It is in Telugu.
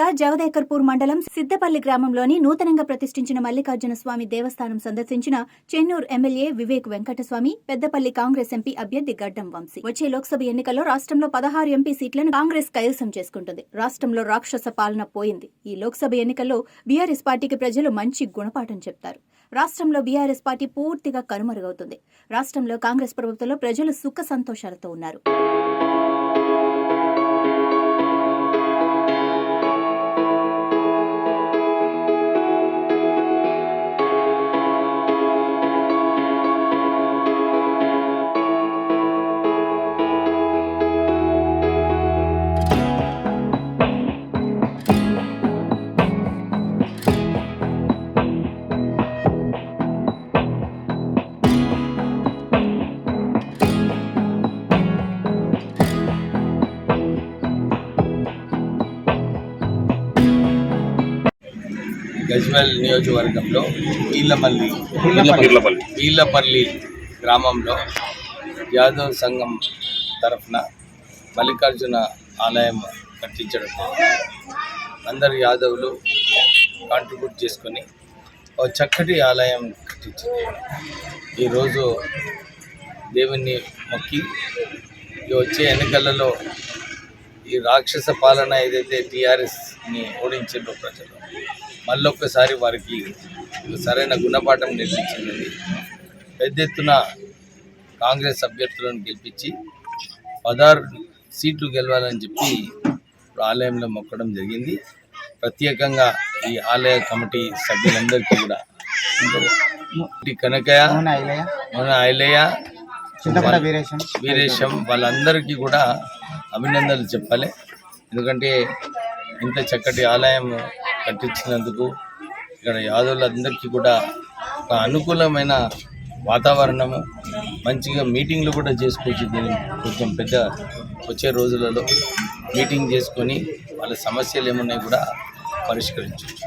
జిల్లా జవదేకర్పూర్ మండలం సిద్దపల్లి గ్రామంలోని నూతనంగా ప్రతిష్ఠించిన మల్లికార్జున స్వామి దేవస్థానం సందర్శించిన చెన్నూరు ఎమ్మెల్యే వివేక్ వెంకటస్వామి పెద్దపల్లి కాంగ్రెస్ ఎంపీ అభ్యర్థి గడ్డం వంశీ. వచ్చే లోక్సభ ఎన్నికల్లో రాష్ట్రంలో 16 ఎంపీ సీట్లను కాంగ్రెస్ కైవసం చేసుకుంటుంది. రాష్ట్రంలో రాక్షస పాలన పోయింది. ఈ లోక్సభ ఎన్నికల్లో బీఆర్ఎస్ పార్టీకి ప్రజలు మంచి గుణపాఠం చెప్తారు. రాష్ట్రంలో బీఆర్ఎస్ పార్టీ పూర్తిగా కనుమరుగవుతుంది. రాష్ట్రంలో కాంగ్రెస్ ప్రభుత్వంలో ప్రజలు సుఖ సంతోషాలతో ఉన్నారు. గజ్వేల్ నియోజకవర్గంలో ఈళ్ళపల్లి గ్రామంలో యాదవ్ సంఘం తరఫున మల్లికార్జున ఆలయం కట్టించడం అందరు యాదవులు కాంట్రిబ్యూట్ చేసుకొని ఒక చక్కటి ఆలయం కట్టించారు. ఈరోజు దేవుణ్ణి మొక్కి వచ్చే ఎన్నికలలో ఈ రాక్షస పాలన ఏదైతే టీఆర్ఎస్ని ఓడించారో ప్రజలు మళ్ళొక్కసారి వారికి సరైన గుణపాఠం నేర్పించింది. పెద్ద ఎత్తున కాంగ్రెస్ అభ్యర్థులను గెలిపించి 16 సీట్లు గెలవాలని చెప్పి ఆలయంలో మొక్కడం జరిగింది. ప్రత్యేకంగా ఈ ఆలయ కమిటీ సభ్యులందరికీ కూడా కనకయ్య, ఐలయ్య, వీరేశం వాళ్ళందరికీ కూడా అభినందనలు చెప్పాలి. ఎందుకంటే ఇంత చక్కటి ఆలయం కట్టించినందుకు ఇక్కడ యాదవులందరికీ కూడా ఒక అనుకూలమైన వాతావరణము, మంచిగా మీటింగ్లు కూడా చేసుకోవచ్చు. దీన్ని కొంచెం పెద్ద వచ్చే రోజులలో మీటింగ్ చేసుకొని వాళ్ళ సమస్యలు ఏమున్నాయి కూడా పరిష్కరించవచ్చు.